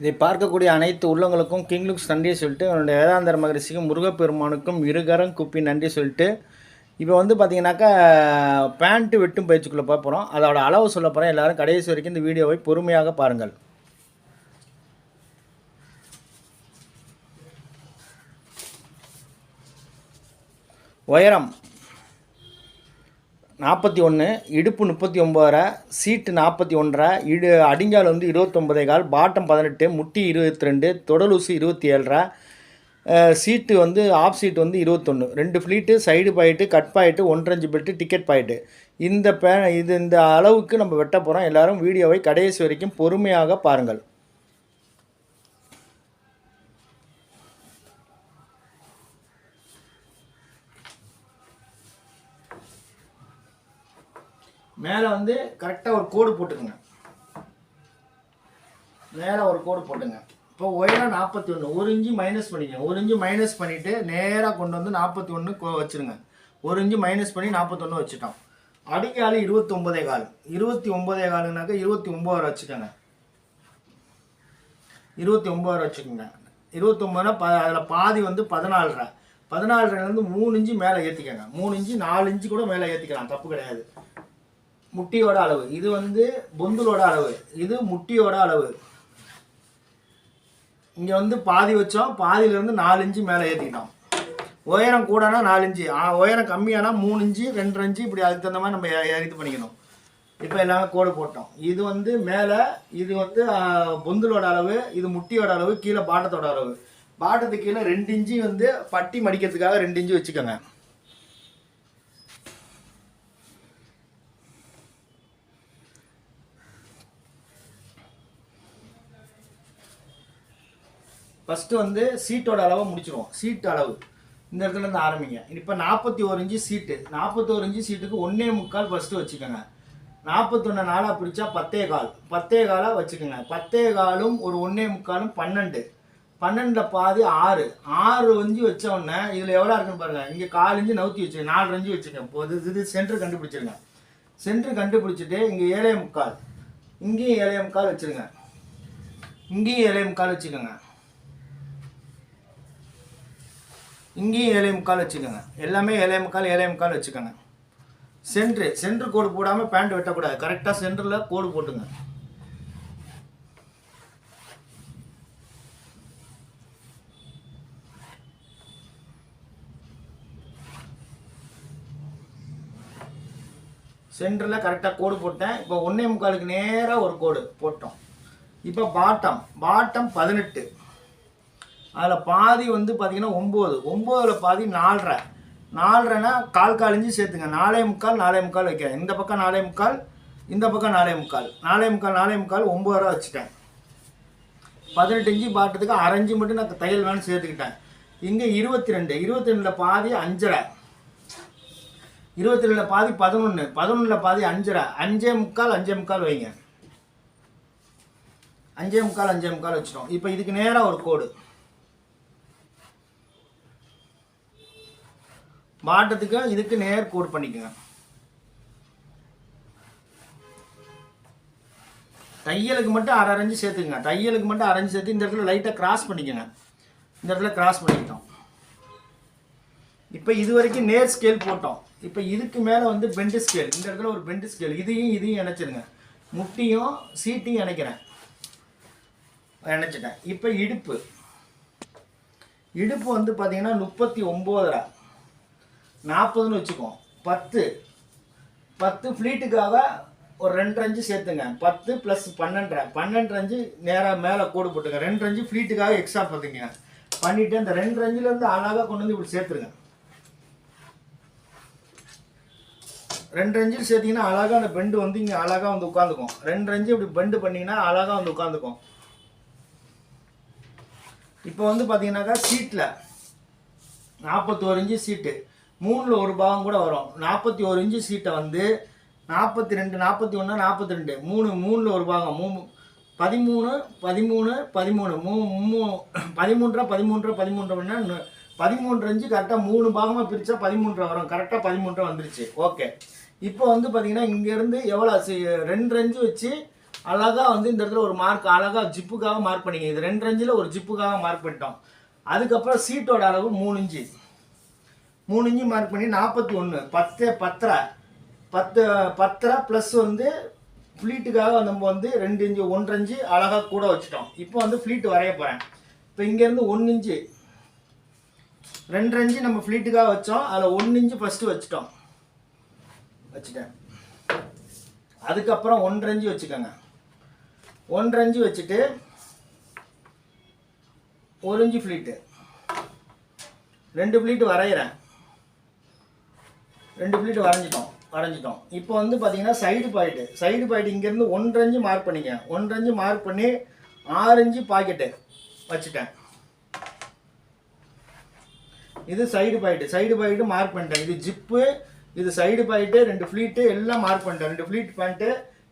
இதை பார்க்கக்கூடிய அனைத்து உள்ளங்களுக்கும் கிங் லுக்ஸ் நன்றி சொல்லிட்டு என்னுடைய வேதாந்தர மகரிஷிக்கும் முருகப்பெருமானுக்கும் இருகரம் குப்பி நன்றி சொல்லிட்டு இப்போ வந்து பார்த்தீங்கன்னாக்கா பேண்ட்டு வெட்டும் பயிற்சிக்குள்ளே பார்ப்போம். அதோட அளவு சொல்ல போகிறேன். எல்லோரும் கடைசி வரைக்கும் இந்த வீடியோவை பொறுமையாக பாருங்கள். உயரம் 41, இடுப்பு 39, சீட்டு 41, அடிங்கால் வந்து 29.25, பாட்டம் 18, முட்டி 22, தொடலூசி 27, சீட்டு வந்து ஆஃப் சீட்டு வந்து 21, 2 ஃப்ளீட்டு, சைடு பாயிட்டு, கட் பாயிட்டு, 1.5 இன்ச் பெல்ட்டு, டிக்கெட் பாயிட்டு. இந்த அளவுக்கு நம்ம வெட்ட போகிறோம். எல்லோரும் வீடியோவை கடைசி வரைக்கும் பொறுமையாக பாருங்கள். மேலே வந்து கரெக்டாக ஒரு கோடு போட்டுக்குங்க. மேலே ஒரு கோடு போட்டுங்க. இப்போ உயரம் 41, 1 இன்ச்சு மைனஸ் பண்ணிக்கங்க. 1 இன்ச்சு மைனஸ் பண்ணிவிட்டு நேராக கொண்டு வந்து 41 வச்சுருங்க. 1 இன்ச்சு மைனஸ் பண்ணி 41 வச்சுட்டோம். அடிக்கால் 29.25, 29.25னாக்கா 29 வச்சுக்கோங்க. 29 வச்சுக்கோங்க. 29னா அதில் பாதி வந்து 14, 14லேருந்து 3 இன்ச்சு மேலே ஏற்றிக்கங்க. 3 இன்ச்சு 4 இன்ச்சு கூட மேலே ஏற்றிக்கலாம், தப்பு கிடையாது. முட்டியோட அளவு இது வந்து பொந்துலோட அளவு, இது முட்டியோட அளவு. இங்கே வந்து பாதி வச்சோம், பாதியிலேருந்து 4 இன்ச்சு மேலே ஏற்றிக்கிட்டோம். உயரம் கூடனா 4 இன்ச்சு, உயரம் கம்மியானா 3 இன்ச்சு 2.5 இன்ச்சு, இப்படி அதுக்கு தகுந்த மாதிரி நம்ம இது பண்ணிக்கணும். இப்போ எல்லாமே கோடு போட்டோம். இது வந்து மேலே, இது வந்து பொந்துலோட அளவு, இது முட்டியோட அளவு, கீழே பாட்டத்தோட அளவு. பாட்டத்துக்கு கீழே 2 இன்ச்சு வந்து பட்டி மடிக்கிறதுக்காக 2 இன்ச்சு வச்சுக்கோங்க. ஃபஸ்ட்டு வந்து சீட்டோட அளவை முடிச்சிடுவோம். சீட்டு அளவு இந்த இடத்துலேருந்து ஆரம்பிங்க. இப்போ 41 இன்ச்சு சீட்டு, 41 இன்ச்சு சீட்டுக்கு 1.25 ஃபஸ்ட்டு வச்சுக்கோங்க. 41 நாளாக பிரித்தா 10.25, 10.25 வச்சுக்கோங்க. 10.25 ஒரு 1.25 12, 12ல் பாதி 6, 6 இன்ச்சு வச்சோடனே இதில் எவ்வளோ இருக்குன்னு பாருங்கள். இங்கே 1/4 இன்ச்சு நவுத்தி வச்சு 4 இன்ச்சு வச்சுக்கோங்க. இப்போ இது சென்டர் கண்டுபிடிச்சிருங்க. சென்டர் கண்டுபிடிச்சிட்டு இங்கே 7.25, இங்கேயும் 7.25 வச்சுருங்க. இங்கேயும் 7.25 வச்சுக்கோங்க. இங்கேயும் 7.25 வச்சுக்கோங்க. எல்லாமே 7.25 வச்சுக்கோங்க. சென்ட்ரு கோடு போடாமல் பேண்ட் வெட்டக்கூடாது. கரெக்டாக சென்டரில் கோடு போட்டுங்க. சென்டரில் கரெக்டாக கோடு போட்டேன். இப்போ 1.25க்கு நேராக ஒரு கோடு போட்டோம். இப்போ பாட்டம் 18, அதில் பாதி வந்து பார்த்தீங்கன்னா 9, 9ல் பாதி 4.5, 4.5னா 1/4 இன்ச்சு சேர்த்துங்க. 4.25, 4.25 வைக்கிறேன். இந்த பக்கம் 4.25, இந்த பக்கம் 4.25, 4.25, 9 வச்சுட்டேன். 18 இன்ச்சு பாட்டத்துக்கு 1/2 இன்ச்சு மட்டும் நான் தையல் வேணும் சேர்த்துக்கிட்டேன். இங்கே 22, 22ல் பாதி 5.5, 22ல் பாதி 11, 11ல் பாதி 5.5, 5.25, 5.25 வைங்க. 5.25, 5.25 வச்சுட்டோம். இப்போ இதுக்கு நேராக ஒரு கோடு. பாட்டத்துக்கு இதுக்கு நேர் கோடு பண்ணிக்கோங்க. தையலுக்கு மட்டும் 1/2 இன்ச்சு சேர்த்துக்குங்க. தையலுக்கு மட்டும் 1/2 இன்ச்சு சேர்த்து இந்த இடத்துல லைட்டாக கிராஸ் பண்ணிக்கோங்க. இந்த இடத்துல கிராஸ் பண்ணிக்கிட்டோம். இப்போ இது வரைக்கும் நேர் ஸ்கேல் போட்டோம். இப்போ இதுக்கு மேலே வந்து பெண்டு ஸ்கேல். இந்த இடத்துல ஒரு பெண்டு ஸ்கேல், இதையும் இணைச்சிருங்க. முட்டியும் சீட்டையும் இணைச்சிட்டேன். இப்போ இடுப்பு வந்து பார்த்தீங்கன்னா 39.5, 40ன்னு வச்சுக்கோம். 10 ஃப்ளீட்டுக்காக ஒரு 2.5 இன்ச்சு சேர்த்துங்க. 10 + 12, 12 இன்ச்சு நேராக மேலே கோடு போட்டுங்க. 2 இன்ச்சு ஃப்ளீட்டுக்காக எக்ஸ்ட்ரா பார்த்துங்க. பண்ணிவிட்டு அந்த 2 இன்ச்சிலேருந்து அழகாக கொண்டு வந்து இப்படி சேர்த்துருங்க. 2 இன்ச்சு சேர்த்திங்கன்னா அழகாக அந்த பெண்டு வந்து இங்கே அழகாக வந்து உட்காந்துக்கும். 2 இன்ச்சு இப்படி பெண்டு பண்ணிங்கன்னா அழகாக வந்து உட்காந்துக்கும். இப்போ வந்து பார்த்தீங்கன்னாக்கா சீட்டில் 41 இன்ச்சு சீட்டு, 3ல் ஒரு பாகம் கூட வரும். 41 இன்ச்சு சீட்டை வந்து 42, 41, 42, 3ல் ஒரு பாகம், 13, 13, 13, 13 13 இன்ச்சு கரெக்டாக 3 பாகமாக பிரித்தா 13 வரும். கரெக்டாக 13 வந்துருச்சு. ஓகே. இப்போ வந்து பார்த்தீங்கன்னா இங்கேருந்து எவ்வளோ 2 இன்ச்சு வச்சு அழகாக வந்து இந்த இடத்துல ஒரு மார்க் அழகாக ஜிப்புக்காக மார்க் பண்ணிங்க. இது 2 இன்ச்சில் ஒரு ஜிப்புக்காக மார்க் பண்ணிட்டோம். அதுக்கப்புறம் சீட்டோட அளவு 3 இன்ச்சு 3 இன்ச்சு மார்க் பண்ணி 41 10 10 ப்ளஸ் வந்து ஃப்ளீட்டுக்காக நம்ம வந்து 2 இன்ச்சு 1 இன்ச்சு அழகாக கூட வச்சுட்டோம். இப்போ வந்து ஃப்ளீட் வரைய போகிறேன். இப்போ இங்கேருந்து 1 இன்ச்சு 2 இன்ச்சு நம்ம ஃப்ளீட்டுக்காக வச்சோம். அதில் 1 இன்ச்சு ஃபஸ்ட்டு வச்சுட்டேன். அதுக்கப்புறம் 1 இன்ச்சு வச்சுக்கோங்க. 1 இன்ச்சு வச்சுட்டு 1 இன்ச்சு ஃப்ளீட்டு 2 ஃப்ளீட்டு வரைகிறேன். 2 ஃப்ளீட்டு வரைஞ்சிட்டோம். இப்போ வந்து பார்த்தீங்கன்னா சைடு பாயிண்ட் இங்கேருந்து 1 இன்ச்சு மார்க் பண்ணிங்க. 1 இன்ச்சு மார்க் பண்ணி 6 இன்ச்சு பாக்கெட்டு வச்சுட்டேன். இது சைடு பாயிண்ட் மார்க் பண்ணிட்டேன். இது ஜிப்பு, இது சைடு பாயிண்ட்டு, 2 ஃப்ளீட்டு எல்லாம் மார்க் பண்ணிட்டேன். 2 ஃப்ளீட் பேண்ட்டு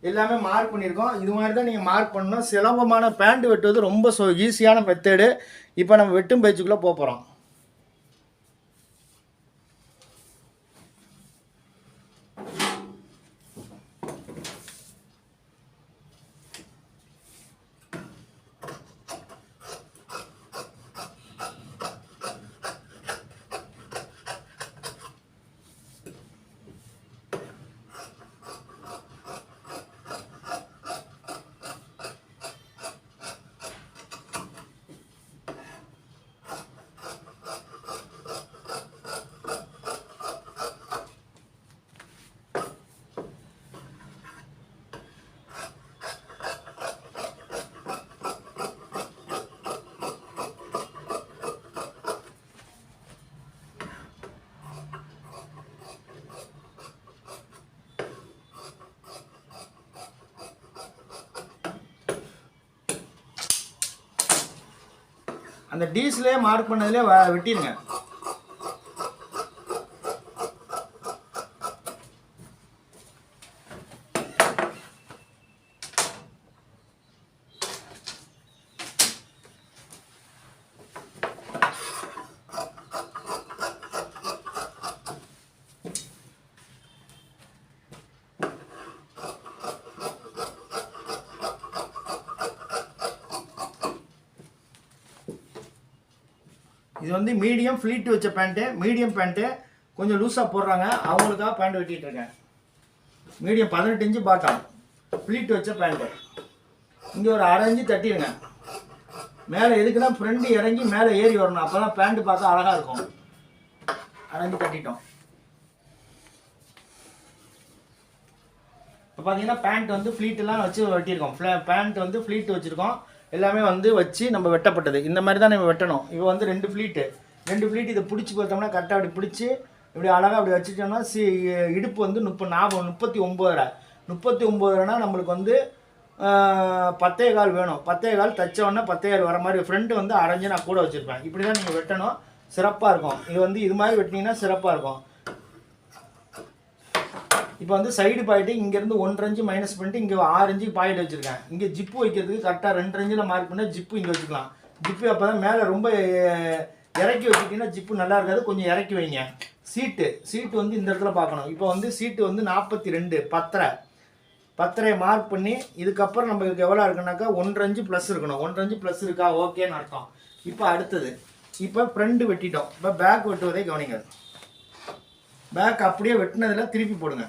எல்லாமே மார்க் பண்ணியிருக்கோம். இது மாதிரி தான் நீங்கள் மார்க் பண்ணணும். சுலபமான பேண்ட் வெட்டுவது ரொம்ப ஈஸியான மெத்தேடு. இப்போ நம்ம வெட்டும் பயிற்சிக்குள்ளே போகிறோம். அந்த டீஸ்லேயே மார்க் பண்ணதுலேயே வெட்டிடுங்க. இது வந்து மீடியம் ஃப்ளீட் வச்ச பேண்ட்டு, மீடியம் பேண்ட்டு கொஞ்சம் லூஸாக போடுறாங்க, அவங்களுக்காக பேண்ட் வெட்டிகிட்டு இருக்கேன். மீடியம் 18 இன்ச்சு பாட்டம் ஃப்ளீட் வச்ச பேண்ட்டு. இங்கே ஒரு 1/2 இன்ச்சு தட்டிடுங்க. மேலே எதுக்குன்னா ஃப்ரெண்டு இறங்கி மேலே ஏறி வரணும், அப்போ தான் பேண்ட்டு பார்த்தா அழகாக இருக்கும். 1/2 இன்ச்சு தட்டிட்டோம். இப்போ பார்த்தீங்கன்னா பேண்ட் வந்து ஃப்ளீட்டெல்லாம் வச்சு வெட்டியிருக்கோம். பேண்ட் வந்து ஃப்ளீட் வச்சுருக்கோம். எல்லாமே வந்து வச்சு நம்ம வெட்டப்பட்டது. இந்த மாதிரி தான் நம்ம வெட்டணும். இப்போ வந்து 2 ஃப்ளீட்டு இதை பிடிச்சி பார்த்தோம்னா கரெக்டாக அப்படி பிடிச்சி இப்படி அழகாக அப்படி வச்சுட்டோம்னா இடுப்பு வந்து 39 நம்மளுக்கு வந்து 10.25 வேணும். 10.25 தச்சோன்னா 10.25 வர மாதிரி ஃப்ரெண்டு வந்து அரைஞ்சு நான் கூட வச்சுருப்பேன். இப்படி தான் நீங்கள் வெட்டணும், சிறப்பாக இருக்கும். இது வந்து இது மாதிரி வெட்டினீங்கன்னா சிறப்பாக இருக்கும். இப்போ வந்து சைடு பாயிண்ட்டு இங்கேருந்து 1 இன்ச்சு மைனஸ் பண்ணிட்டு இங்கே 6 இன்ச்சு பாயிண்ட் வச்சுருக்கேன். இங்கே ஜிப்பு வைக்கிறதுக்கு கரெக்டாக 2 இன்ச்சில் மார்க் பண்ணால் ஜிப்பு இங்கே வச்சுக்கலாம். ஜிப்பு அப்போ தான் மேலே ரொம்ப இறக்கி வச்சுக்கிட்டிங்கன்னா ஜிப்பு நல்லா இருக்காது, கொஞ்சம் இறக்கி வைங்க. சீட்டு வந்து இந்த இடத்துல பார்க்கணும். இப்போ வந்து சீட்டு வந்து 42 10.5 மார்க் பண்ணி இதுக்கப்புறம் நம்மளுக்கு எவ்வளோ இருக்குன்னாக்கா 1 இன்ச்சு ப்ளஸ் இருக்கணும். 1 இன்ச்சு ப்ளஸ் இருக்கா ஓகேன்னு அர்த்தம். இப்போ அடுத்தது இப்போ ஃப்ரண்ட் வெட்டிட்டோம். இப்போ பேக் வெட்டுவதை கவனிங்க. பேக் அப்படியே வெட்டினதில் திருப்பி போடுங்க.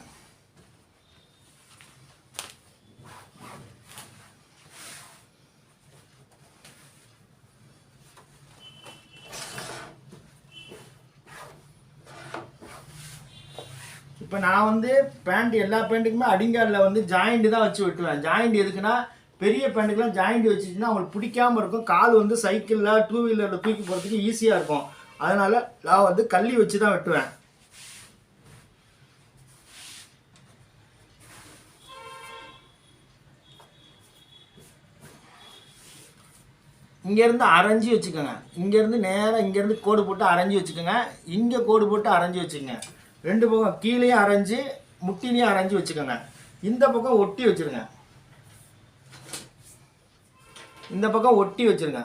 இப்போ நான் வந்து பேண்ட் எல்லா பேண்ட்டுக்குமே அடிங்காலில் வந்து ஜாயிண்ட் தான் வச்சு வெட்டுவேன். ஜாயிண்ட் எதுக்குன்னா பெரிய பேண்ட்டுக்கெலாம் ஜாயிண்ட் வச்சுச்சுன்னா அவங்களுக்கு பிடிக்காமல் இருக்கும். கால் வந்து சைக்கிளில் 2 வீலரில் தூக்கி போகிறதுக்கு ஈஸியாக இருக்கும். அதனால் நான் வந்து கள்ளி வச்சு தான் வெட்டுவேன். இங்கேருந்து அரைஞ்சி வச்சுக்கோங்க. இங்கேருந்து நேராக இங்கேருந்து கோடு போட்டு அரைஞ்சி வச்சுக்கோங்க. இங்கே கோடு போட்டு அரைஞ்சி வச்சுக்கோங்க. 2 பக்கம் கீழேயும் அரைஞ்சி முட்டிலையும் அரைஞ்சி வச்சுக்கோங்க. இந்த பக்கம் ஒட்டி வச்சுருங்க. இந்த பக்கம் ஒட்டி வச்சுருங்க.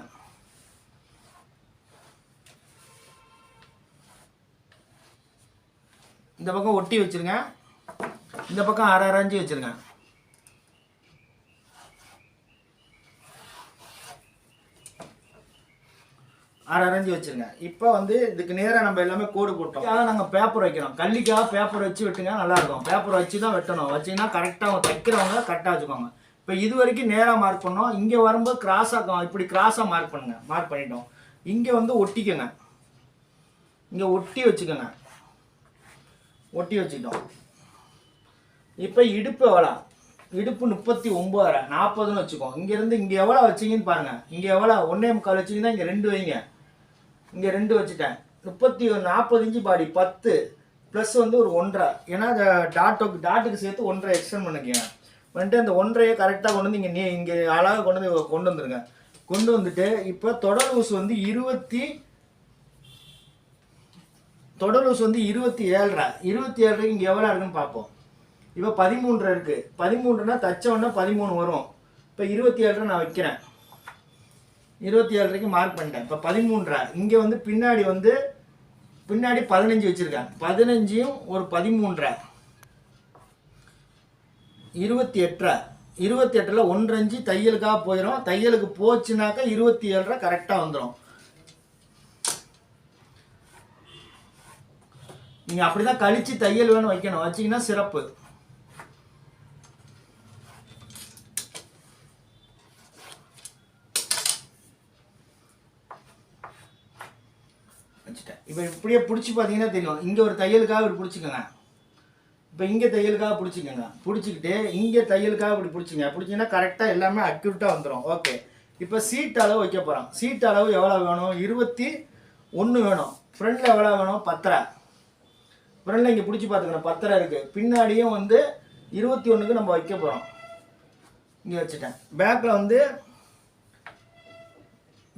இந்த பக்கம் ஒட்டி வச்சுருங்க. இந்த பக்கம் அரைஞ்சி வச்சுருங்க. 1/2 இன்ச் வச்சுருங்க. இப்போ வந்து இதுக்கு நேராக நம்ம எல்லாமே கோடு போட்டோம். நாங்கள் பேப்பர் வைக்கிறோம். கல்லிக்காக பேப்பர் வச்சு வெட்டுங்க, நல்லாயிருக்கும். பேப்பர் வச்சு தான் வெட்டணும். வச்சிங்கன்னா கரெக்டாக தைக்கிறவங்க கரெக்டாக வச்சுக்கோங்க. இப்போ இது வரைக்கும் நேராக மார்க் பண்ணோம். இங்கே வரும்போது கிராஸாக இப்படி கிராஸாக மார்க் பண்ணுங்கள். மார்க் பண்ணிட்டோம். இங்கே வந்து ஒட்டிக்கோங்க. இங்கே ஒட்டி வச்சுக்கோங்க. ஒட்டி வச்சுக்கிட்டோம். இப்போ இடுப்பு எவ்வளோ? இடுப்பு 39.5 40ன்னு வச்சுக்கோம். இங்கேருந்து இங்கே எவ்வளோ வச்சிங்கன்னு பாருங்கள். இங்கே எவ்வளோ 1.25 வச்சிங்கன்னா இங்கே 2 வைங்க. இங்கே 2 வச்சுட்டேன். 40 இன்ச்சு பாடி 10 ப்ளஸ் வந்து ஒரு 1.5. ஏன்னா அந்த டாட்டுக்கு சேர்த்து 1.5 எக்ஸ்டெண்ட் பண்ணிக்கோங்க. வந்துட்டு அந்த 1.5 கரெக்டாக கொண்டு வந்து இங்கே அழகாக கொண்டு வந்துருங்க. கொண்டு வந்துட்டு இப்போ தொடர் லூஸ் வந்து 27.5 27.5 இங்கே எவ்வளோ இருக்குன்னு பார்ப்போம். இப்போ 13 இருக்குது. 13னா தச்சோன்னா 13 வரும். இப்போ 27 நான் வைக்கிறேன். 27 மார்க் பண்ணிட்டேன். இப்போ 13 இங்கே வந்து பின்னாடி 15 வச்சுருக்கேன். 15யும் ஒரு 13 28 28ல் 1 இன்ச்சு தையலுக்காக போயிடும். தையலுக்கு போச்சுனாக்கா 27 கரெக்டாக வந்துடும். நீங்கள் அப்படி தான் கழித்து தையல் வேணும் வைக்கணும். வச்சிங்கன்னா சிறப்பு. வச்சுட்டேன். இப்போ இப்படியே பிடிச்சி பார்த்தீங்கன்னா தெரியும். இங்கே ஒரு தையலுக்காக இப்படி பிடிச்சிக்கோங்க. இப்போ இங்கே தையலுக்காக பிடிச்சிக்கோங்க. பிடிச்சிக்கிட்டு இங்கே தையலுக்காக இப்படி பிடிச்சிங்கன்னா கரெக்டாக எல்லாமே அக்யூரேட்டாக வந்துடும். ஓகே. இப்போ சீட் அளவு வைக்க போகிறோம். சீட் அளவு எவ்வளோ வேணும்? 21 வேணும். ஃப்ரண்டில் எவ்வளோ வேணும்? 10. ஃப்ரண்டில் இங்கே பிடிச்சி பார்த்துக்கணும். 10 இருக்குது. பின்னாடியும் வந்து 21க்கு நம்ம வைக்க போகிறோம். இங்கே வச்சுட்டேன். பேக்கில் வந்து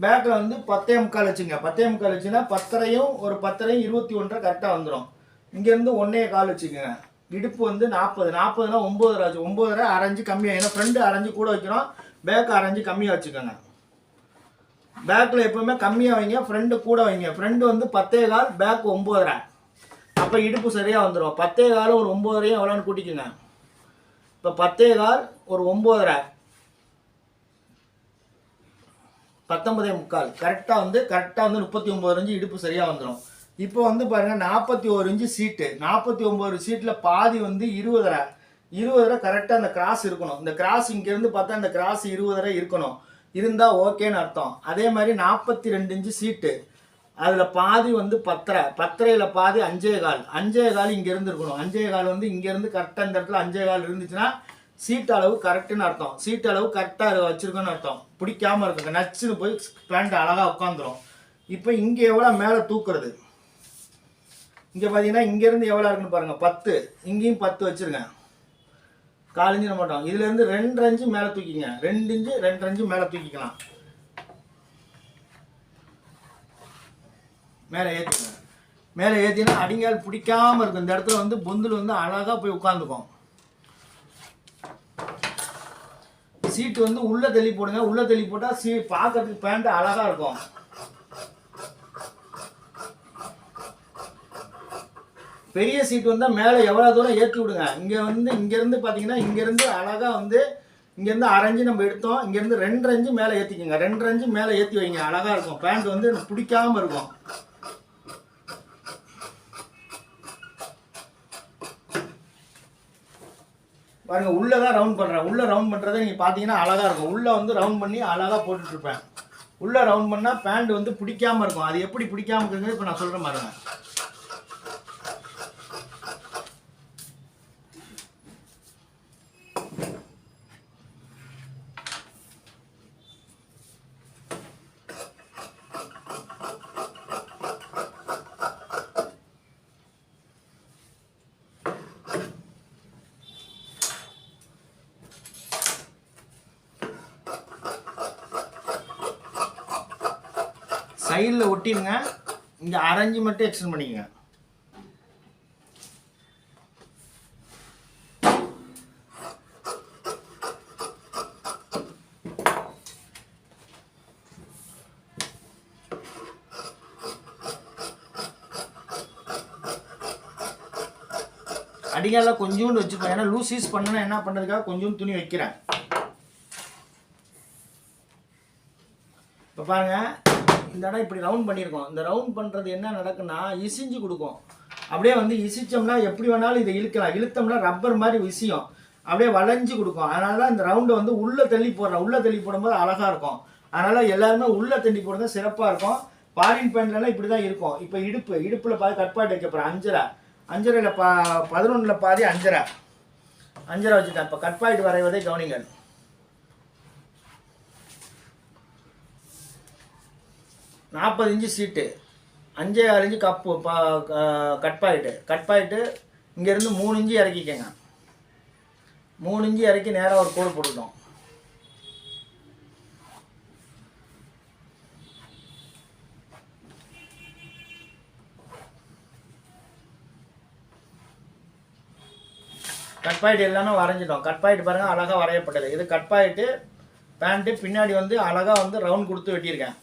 10.25 வச்சுங்க. 10.25 வச்சுன்னா 10யும் ஒரு 10யும் 21 கரெக்டாக வந்துடும். இங்கேருந்து 1.25 வச்சுக்கோங்க. இடுப்பு வந்து 40னா 9.5 ஆச்சு. 9.5 1/2 இன்ச்சு கம்மியாக. ஏன்னா ஃப்ரண்ட் 1/2 இன்ச்சு கூட வைக்கிறோம். பேக் 1/2 இன்ச்சு கம்மியாக வச்சுக்கோங்க. பேக்கில் எப்போவுமே கம்மியாக வைங்க, ஃப்ரண்ட்டு கூட வைங்க. ஃப்ரண்ட் வந்து 10.25, பேக் 9.5. அப்போ இடுப்பு சரியாக வந்துடும். 10.25 ஒரு 9.5 எவ்வளோன்னு கூட்டிக்கோங்க. இப்போ 10.25 ஒரு 9.5 19.25 கரெக்டாக வந்து 39 இன்ச்சு இடுப்பு சரியாக வந்துடும். இப்போ வந்து பாருங்கள் 41 இன்ச்சு சீட்டு. 49 சீட்டில் பாதி வந்து 20 கரெக்டாக அந்த கிராஸ் இருக்கணும். இந்த கிராஸ் இங்கேருந்து பார்த்தா இந்த கிராஸ் 20 இருக்கணும். இருந்தால் ஓகேன்னு அர்த்தம். அதே மாதிரி 42 இன்ச்சு சீட்டு. அதில் பாதி வந்து 10.5 பாதி 5.25 இங்கேருந்து இருக்கணும். 5.25 வந்து இங்கேருந்து கரெக்டாக இந்த இடத்துல 5.25 இருந்துச்சுன்னா சீட் அளவு கரெக்டுன்னு அர்த்தம். சீட் அளவு கரெக்டாக வச்சுருக்கோன்னு அர்த்தம். பிடிக்காமல் இருக்குங்க. நச்சுன்னு போய் பேண்ட் அழகாக உட்காந்துரும். இப்போ இங்கே எவ்வளோ மேலே தூக்குறது? இங்கே பார்த்தீங்கன்னா இங்கேருந்து எவ்வளோ இருக்குன்னு பாருங்கள். 10. இங்கேயும் 10 வச்சுருங்க. 1/4 இன்ச்சு மட்டும். இதுலேருந்து 2.5 இன்ச்சு மேலே தூக்கிங்க. 2 இன்ச்சு 2.5 இன்ச்சு மேலே தூக்கிக்கலாம். மேலே ஏற்றிங்க. மேலே ஏற்றினா அடிங்கால் பிடிக்காமல் இருக்கும். இந்த இடத்துல வந்து பொந்தில் வந்து அழகாக போய் உட்காந்துக்கும். சீட்டு வந்து உள்ளே தள்ளி போடுங்க. உள்ளே தள்ளி போட்டால் பார்க்கறதுக்கு பேண்ட் அழகாக இருக்கும். பெரிய சீட்டு வந்தால் மேலே எவ்வளோ தூரம் ஏற்றி விடுங்க. இங்கேருந்து பார்த்தீங்கன்னா இங்கேருந்து அழகாக வந்து இங்கேருந்து 1/2 இன்ச்சு நம்ம எடுத்தோம். இங்கேருந்து 2.5 இன்ச்சு மேலே ஏற்றிக்கோங்க. 2.5 இன்ச்சு மேலே ஏற்றி வைங்க. அழகாக இருக்கும். பேண்ட் வந்து பிடிக்காமல் இருக்கும். பாருங்க, உள்ளே தான் ரவுண்ட் பண்ணுறேன். உள்ளே ரவுண்ட் பண்ணுறதை நீங்கள் பார்த்தீங்கன்னா அழகாக இருக்கும். உள்ளே வந்து ரவுண்ட் பண்ணி அழகாக போட்டுட்ருப்பேன். உள்ளே ரவுண்ட் பண்ணால் பேண்ட் வந்து பிடிக்காமல் இருக்கும். அது எப்படி பிடிக்காமல் இருக்குங்கிறது இப்போ நான் சொல்கிறேன் பாருங்க. சைடில் ஒட்டிடுங்க. இங்கே 1/2 இன்ச்சு மட்டும் எக்ஸ்டெண்ட் பண்ணிக்கங்க. அடிகால கொஞ்சோண்டு வச்சுப்பேன். ஏன்னா லூஸ் யூஸ் பண்ணனா என்ன பண்ணுறதுக்காக கொஞ்சோண்டு துணி வைக்கிறேன். இப்போ பாருங்கள், இந்த இடம் இப்படி ரவுண்ட் பண்ணியிருக்கோம். இந்த ரவுண்ட் பண்ணுறது என்ன நடக்குன்னா இசிஞ்சு கொடுக்கும். அப்படியே வந்து இசிச்சோம்னா எப்படி வேணாலும் இதை இழுக்கலாம். இழுத்தோம்னா ரப்பர் மாதிரி விஷயம் அப்படியே வளைஞ்சு கொடுக்கும். அதனால தான் இந்த ரவுண்டை வந்து உள்ளே தள்ளி போடுறோம். உள்ளே தள்ளி போடும்போது அழகாக இருக்கும். அதனால் எல்லாருமே உள்ளே தள்ளி போடுறது சிறப்பாக இருக்கும். ஃபாரின் பேண்ட்லாம் இப்படி தான் இருக்கும். இப்போ இடுப்பில் பாதி கட்பாட்டு வைக்க போகிறேன். 5.5 11 பாதி 5.5 வச்சுட்டேன். இப்போ கட்பாயிட்டு வரைவதை கவனிங்க. 40 இன்ச்சு சீட்டு, 5.25 இன்ச்சு கப்பு கட்பாயிட்டு இங்கேருந்து 3 இன்ச்சு இறக்கிக்கங்க. 3 இன்ச்சு இறக்கி நேராக ஒரு கோடு போட்டுட்டோம். கட்பாயிட்டு எல்லாமே வரைஞ்சிட்டோம். கட்பாயிட்டு பாருங்கள் அழகாக வரையப்பட்டது. இது கட்பாயிட்டு பேண்ட்டு. பின்னாடி வந்து அழகாக வந்து ரவுண்ட் கொடுத்து வெட்டியிருக்கேன்.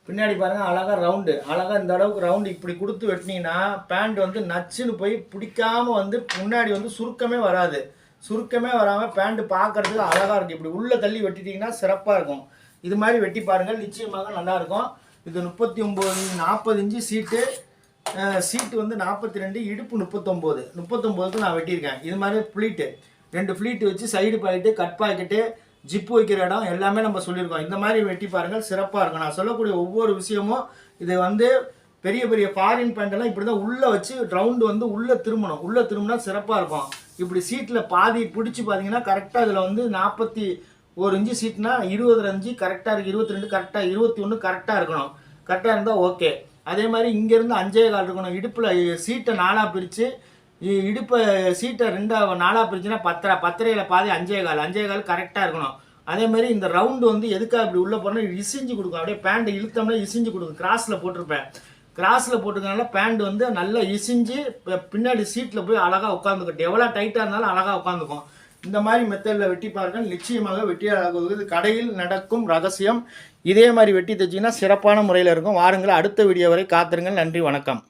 பின்னாடி பாருங்கள் அழகாக ரவுண்டு, அழகாக இந்த அளவுக்கு ரவுண்டு இப்படி கொடுத்து வெட்டினீங்கன்னா பேண்ட் வந்து நச்சுன்னு போய் பிடிக்காமல் வந்து முன்னாடி வந்து சுருக்கமே வராது. சுருக்கமே வராமல் பேண்ட்டு பார்க்குறதுக்கு அழகாக இருக்குது. இப்படி உள்ளே தள்ளி வெட்டிட்டிங்கன்னா சிறப்பாக இருக்கும். இது மாதிரி வெட்டி பாருங்கள், நிச்சயமாக நல்லாயிருக்கும். இது 40 இன்ச்சு சீட்டு வந்து 42, இடுப்பு 39க்கு நான் வெட்டியிருக்கேன். இது மாதிரி ஃப்ளீட்டு 2 ஃப்ளீட்டு வச்சு சைடு பாயிட்டு கட் பாக்கெட்டு ஜிப்பு வைக்கிற இடம் எல்லாமே நம்ம சொல்லியிருக்கோம். இந்த மாதிரி வெட்டி பாருங்கள், சிறப்பாக இருக்கும். நான் சொல்லக்கூடிய ஒவ்வொரு விஷயமும் இது வந்து பெரிய பெரிய ஃபாரின் பேண்டெல்லாம் இப்படி தான் உள்ளே வச்சு ரவுண்டு வந்து உள்ளே திரும்பினா சிறப்பாக இருக்கும். இப்படி சீட்டில் பாதி பிடிச்சி பார்த்தீங்கன்னா கரெக்டாக இதில் வந்து 41 இன்ச்சு சீட்னா 20 இன்ச்சு கரெக்டாக இருக்குது. 22 கரெக்டாக, 21 கரெக்டாக இருக்கணும். கரெக்டாக இருந்தால் ஓகே. அதே மாதிரி இங்கேருந்து 5.25 இருக்கணும். இடுப்பில் சீட்டை 4 பிரித்து இடுப்பை சீட்டை 4 பிரிச்சுன்னா 10.5 பாதி 5.25 கரெக்டாக இருக்கணும். அதேமாதிரி இந்த ரவுண்டு வந்து எதுக்காக இப்படி உள்ளே போனால் இசிஞ்சு கொடுக்கும். அப்படியே பேண்ட்டு இழுத்தோம்னா இசிஞ்சு கொடுக்கும். கிராஸில் போட்டிருப்பேன். கிராஸில் போட்டுக்கனால பேண்ட் வந்து நல்லா இசிஞ்சு பின்னாடி சீட்டில் போய் அழகாக உட்காந்துக்கும். எவ்வளோ டைட்டாக இருந்தாலும் அழகாக உட்காந்துக்கும். இந்த மாதிரி மெத்தடில் வெட்டி பாருங்கள், நிச்சயமாக வெட்டி அழகாகுவது கடையில் நடக்கும் ரகசியம். இதே மாதிரி வெட்டி தைச்சிங்கன்னா சிறப்பான முறையில் இருக்கும். வாருங்கள், அடுத்த வீடியோ வரை காத்திருங்கள். நன்றி, வணக்கம்.